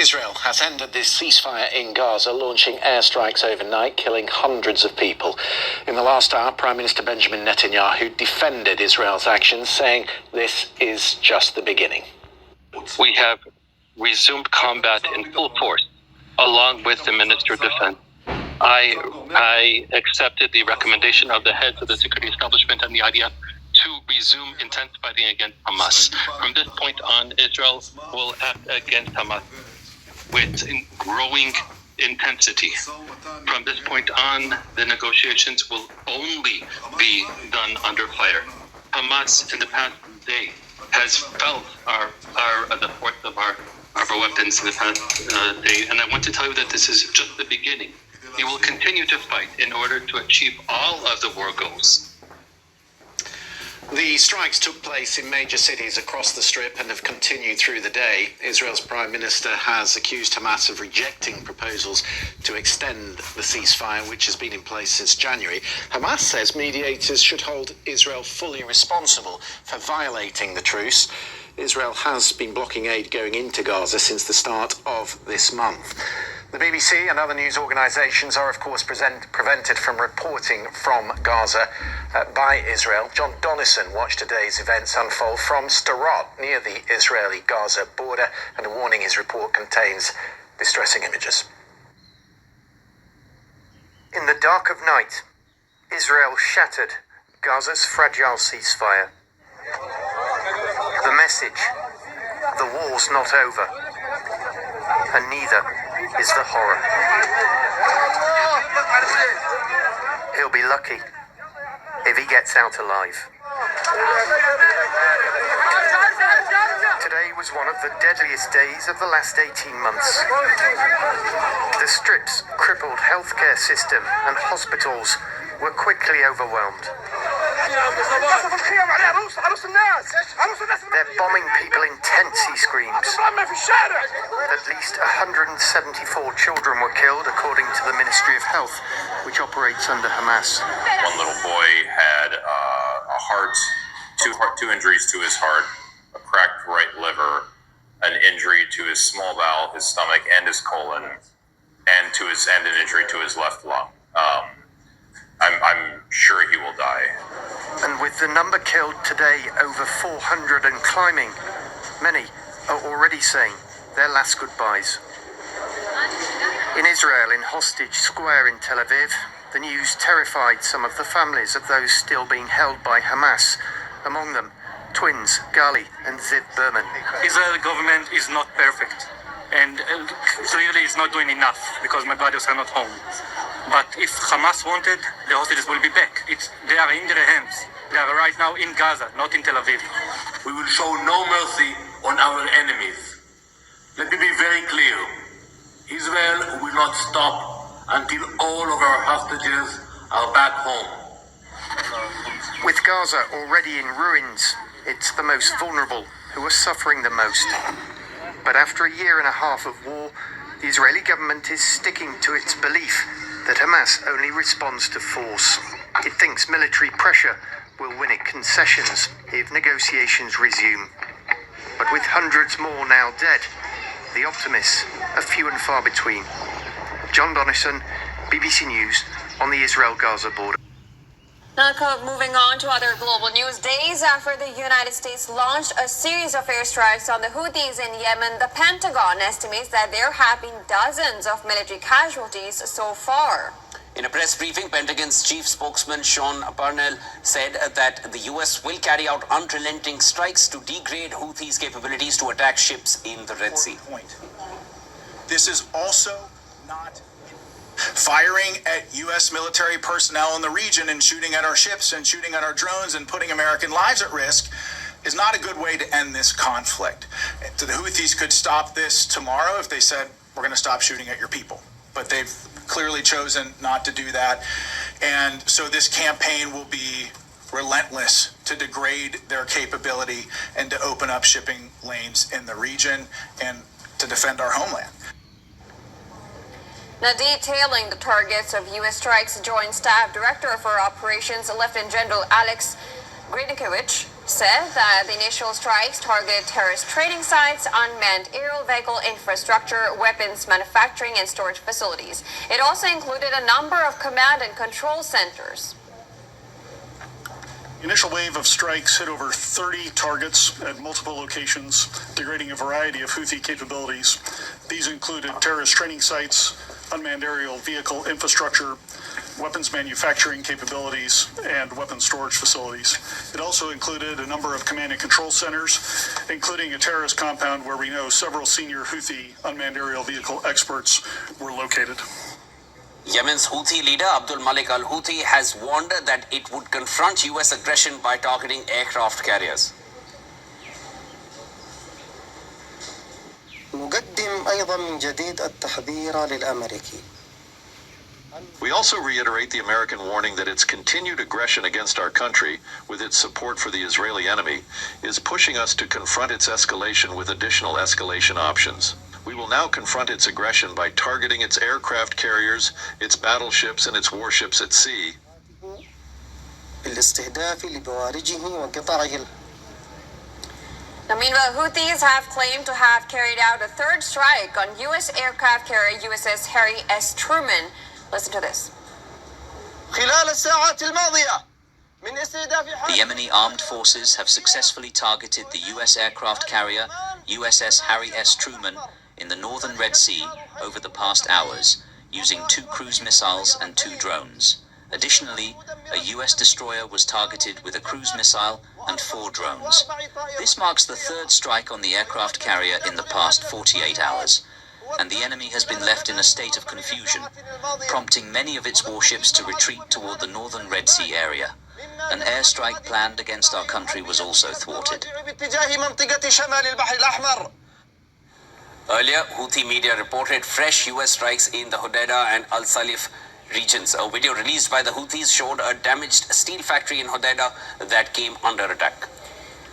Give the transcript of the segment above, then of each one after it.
Israel has ended this ceasefire in Gaza, launching airstrikes overnight, killing hundreds of people. In the last hour, Prime Minister Benjamin Netanyahu defended Israel's actions, saying this is just the beginning. We have resumed combat in full force, along with the Minister of Defense. I accepted the recommendation of the heads of the security establishment and the IDF to resume intense fighting against Hamas. From this point on, Israel will act against Hamas with growing intensity. From this point on, the negotiations will only be done under fire. Hamas, in the past day, has felt the force of our weapons in the past day, and I want to tell you that this is just the beginning. We will continue to fight in order to achieve all of the war goals. The strikes took place in major cities across the Strip and have continued through the day. Israel's Prime Minister has accused Hamas of rejecting proposals to extend the ceasefire, which has been in place since January. Hamas says mediators should hold Israel fully responsible for violating the truce. Israel has been blocking aid going into Gaza since the start of this month. The BBC and other news organisations are, of course, prevented from reporting from Gaza by Israel. John Donnison watched today's events unfold from Sderot, near the Israeli-Gaza border, and a warning his report contains distressing images. In the dark of night, Israel shattered Gaza's fragile ceasefire. The message: the war's not over, and neither is the horror. He'll be lucky if he gets out alive. Today was one of the deadliest days of the last 18 months. The Strip's crippled healthcare system and hospitals were quickly overwhelmed. They're bombing people in tents, he screams. At least 174 children were killed, according to the Ministry of Health, which operates under Hamas. One little boy had two injuries to his heart, a cracked right liver, an injury to his small bowel, his stomach, and his colon, and an injury to his left lung. I'm sure he will die. And with the number killed today over 400 and climbing, many are already saying their last goodbyes. In Israel, in Hostage Square in Tel Aviv, the news terrified some of the families of those still being held by Hamas, among them twins Gali and Ziv Berman. Israeli government is not perfect, and clearly it's not doing enough because my brothers are not home. But if Hamas wanted, the hostages will be back. They are in their hands. They are right now in Gaza, not in Tel Aviv. We will show no mercy on our enemies. Let me be very clear. Israel will not stop until all of our hostages are back home. With Gaza already in ruins, it's the most vulnerable who are suffering the most. But after a year and a half of war, the Israeli government is sticking to its belief that Hamas only responds to force. It thinks military pressure will win it concessions if negotiations resume. But with hundreds more now dead, the optimists are few and far between. John Donnison, BBC News, on the Israel-Gaza border. Now, moving on to other global news. Days after the United States launched a series of airstrikes on the Houthis in Yemen, the Pentagon estimates that there have been dozens of military casualties so far. In a press briefing, Pentagon's chief spokesman Sean Parnell said that the U.S. will carry out unrelenting strikes to degrade Houthis' capabilities to attack ships in the Red Sea. This is also not firing at U.S. military personnel in the region and shooting at our ships and shooting at our drones and putting American lives at risk is not a good way to end this conflict. The Houthis could stop this tomorrow if they said, we're going to stop shooting at your people. But they've clearly chosen not to do that. And so this campaign will be relentless to degrade their capability and to open up shipping lanes in the region and to defend our homeland. Now, detailing the targets of U.S. strikes, Joint Staff Director for Operations, Lieutenant General Alex Grynikewicz, said that the initial strikes targeted terrorist training sites, unmanned aerial vehicle infrastructure, weapons manufacturing, and storage facilities. It also included a number of command and control centers. The initial wave of strikes hit over 30 targets at multiple locations, degrading a variety of Houthi capabilities. These included terrorist training sites, unmanned aerial vehicle infrastructure, weapons manufacturing capabilities, and weapons storage facilities. It also included a number of command and control centers, including a terrorist compound where we know several senior Houthi unmanned aerial vehicle experts were located. Yemen's Houthi leader Abdul Malik al-Houthi has warned that it would confront US aggression by targeting aircraft carriers. نقدم أيضا من جديد التحذير للأمريكي. We also reiterate the American warning that its continued aggression against our country, with its support for the Israeli enemy, is pushing us to confront its escalation with additional escalation options. We will now confront its aggression by targeting its aircraft carriers, its battleships, and its warships at sea. بالاستهداف لبوارجه وقطاعه. Now, meanwhile, Houthis have claimed to have carried out a third strike on U.S. aircraft carrier USS Harry S. Truman. Listen to this. The Yemeni armed forces have successfully targeted the U.S. aircraft carrier USS Harry S. Truman in the northern Red Sea over the past hours, using 2 cruise missiles and 2 drones. Additionally, a U.S. destroyer was targeted with a cruise missile and 4 drones. This marks the third strike on the aircraft carrier in the past 48 hours, and the enemy has been left in a state of confusion, prompting many of its warships to retreat toward the northern Red Sea area. An airstrike planned against our country was also thwarted. Earlier, Houthi media reported fresh US strikes in the Hodeidah and Al Salif regions. A video released by the Houthis showed a damaged steel factory in Hodeidah that came under attack.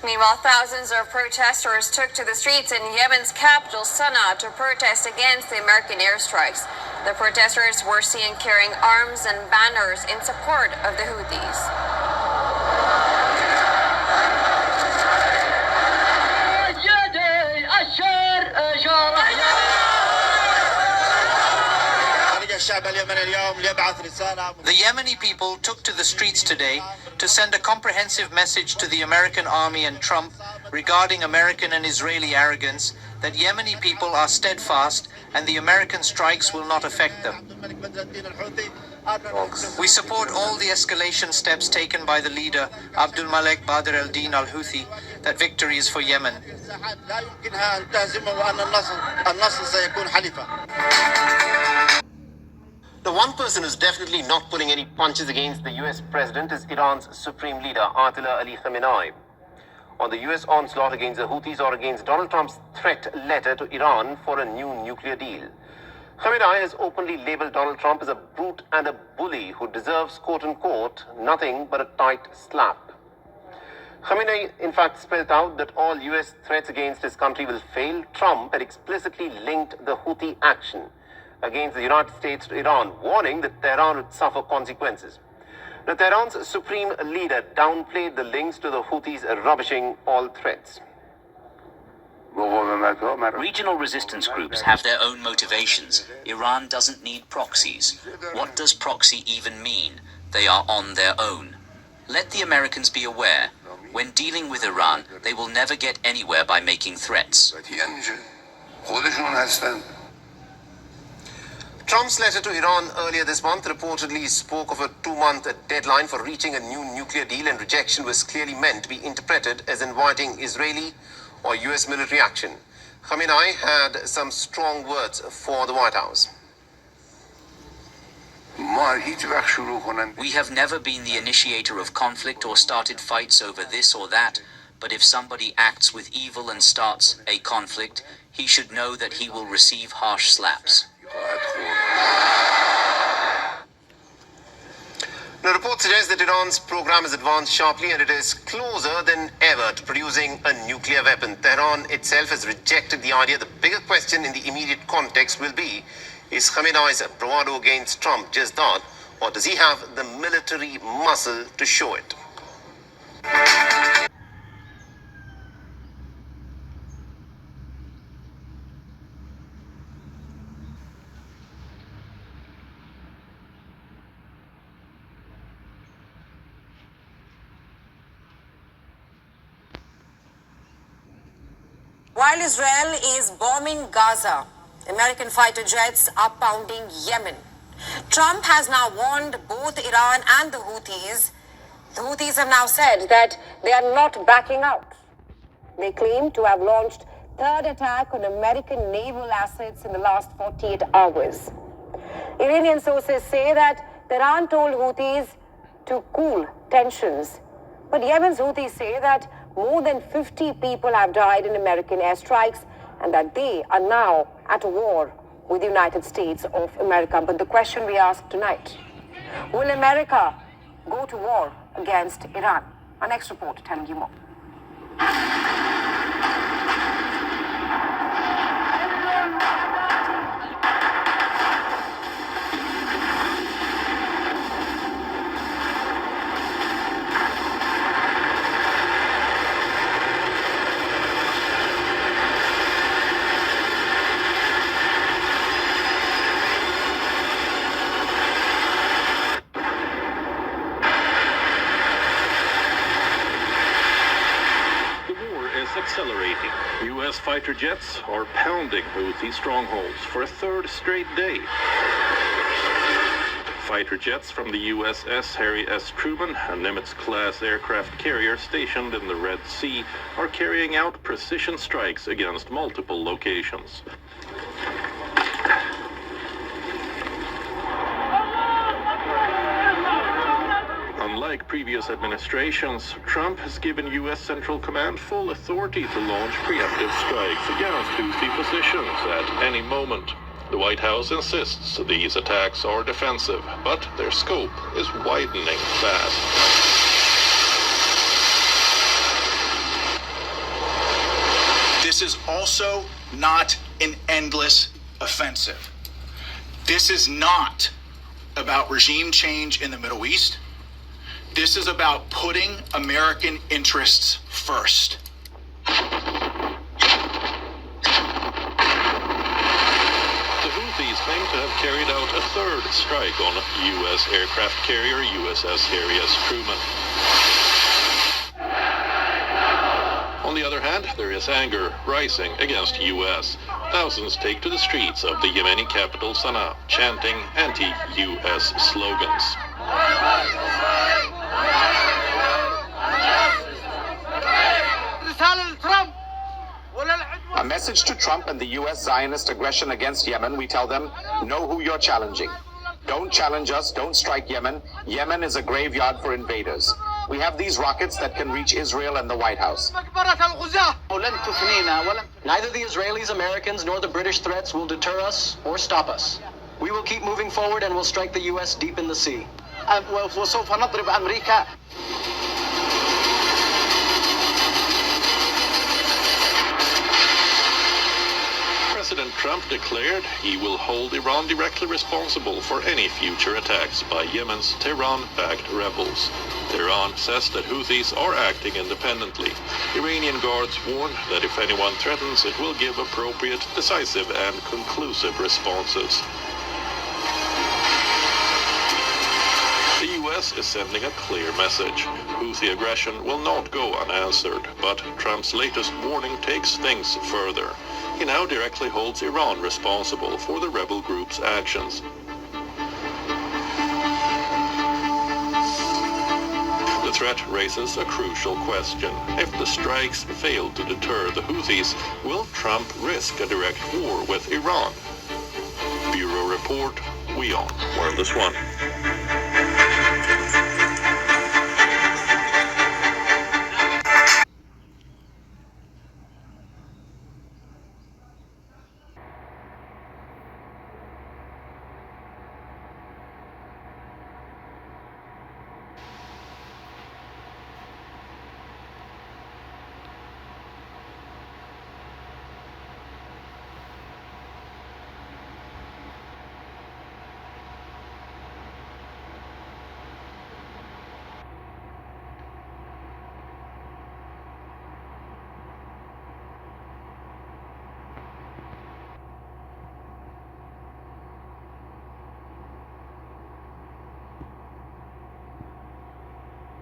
Meanwhile, thousands of protesters took to the streets in Yemen's capital, Sana'a, to protest against the American airstrikes. The protesters were seen carrying arms and banners in support of the Houthis. The Yemeni people took to the streets today to send a comprehensive message to the American army and Trump regarding American and Israeli arrogance, that Yemeni people are steadfast and the American strikes will not affect them. We support all the escalation steps taken by the leader, Abdul Malik Badr al-Din al-Houthi, that victory is for Yemen. The one person who's definitely not pulling any punches against the US president is Iran's supreme leader, Ayatollah Ali Khamenei. On the US onslaught against the Houthis or against Donald Trump's threat letter to Iran for a new nuclear deal, Khamenei has openly labeled Donald Trump as a brute and a bully who deserves, quote-unquote, nothing but a tight slap. Khamenei, in fact, spelled out that all US threats against his country will fail. Trump had explicitly linked the Houthi action against the United States to Iran, warning that Tehran would suffer consequences. Now, Tehran's supreme leader downplayed the links to the Houthis, rubbishing all threats. Regional resistance groups have their own motivations. Iran doesn't need proxies. What does proxy even mean? They are on their own. Let the Americans be aware. When dealing with Iran, they will never get anywhere by making threats. Trump's letter to Iran earlier this month reportedly spoke of a 2-month deadline for reaching a new nuclear deal, and rejection was clearly meant to be interpreted as inviting Israeli or US military action. Khamenei had some strong words for the White House. We have never been the initiator of conflict or started fights over this or that, but if somebody acts with evil and starts a conflict, he should know that he will receive harsh slaps. The report suggests that Iran's program has advanced sharply and it is closer than ever to producing a nuclear weapon. Tehran itself has rejected the idea. The bigger question in the immediate context will be, is Khamenei's bravado against Trump just that, or does he have the military muscle to show it? While Israel is bombing Gaza, American fighter jets are pounding Yemen. Trump has now warned both Iran and the Houthis. The Houthis have now said that they are not backing out. They claim to have launched third attack on American naval assets in the last 48 hours. Iranian sources say that Tehran told Houthis to cool tensions. But Yemen's Houthis say that more than 50 people have died in American airstrikes and that they are now at war with the United States of America. But the question we ask tonight, will America go to war against Iran? Our next report telling you more. Accelerating. U.S. fighter jets are pounding Houthi strongholds for a third straight day. Fighter jets from the USS Harry S. Truman, a Nimitz-class aircraft carrier stationed in the Red Sea, are carrying out precision strikes against multiple locations. Unlike previous administrations, Trump has given U.S. Central Command full authority to launch preemptive strikes against Houthi positions at any moment. The White House insists these attacks are defensive, but their scope is widening fast. This is also not an endless offensive. This is not about regime change in the Middle East. This is about putting American interests first. The Houthis claim to have carried out a third strike on U.S. aircraft carrier USS Harry S. Truman. On the other hand, there is anger rising against U.S. Thousands take to the streets of the Yemeni capital Sana'a, chanting anti-U.S. slogans. A message to Trump and the U.S. Zionist aggression against Yemen. We tell them, know who you're challenging. Don't challenge us. Don't strike Yemen. Yemen is a graveyard for invaders. We have these rockets that can reach Israel and the White House. Neither the Israelis, Americans, nor the British threats will deter us or stop us. We will keep moving forward and will strike the U.S. deep in the sea. President Trump declared he will hold Iran directly responsible for any future attacks by Yemen's Tehran-backed rebels. Tehran says that Houthis are acting independently. Iranian guards warn that if anyone threatens, it will give appropriate, decisive and conclusive responses. The U.S. is sending a clear message. Houthi aggression will not go unanswered, but Trump's latest warning takes things further. He now directly holds Iran responsible for the rebel group's actions. The threat raises a crucial question. If the strikes fail to deter the Houthis, will Trump risk a direct war with Iran? Bureau Report, WION, World is One.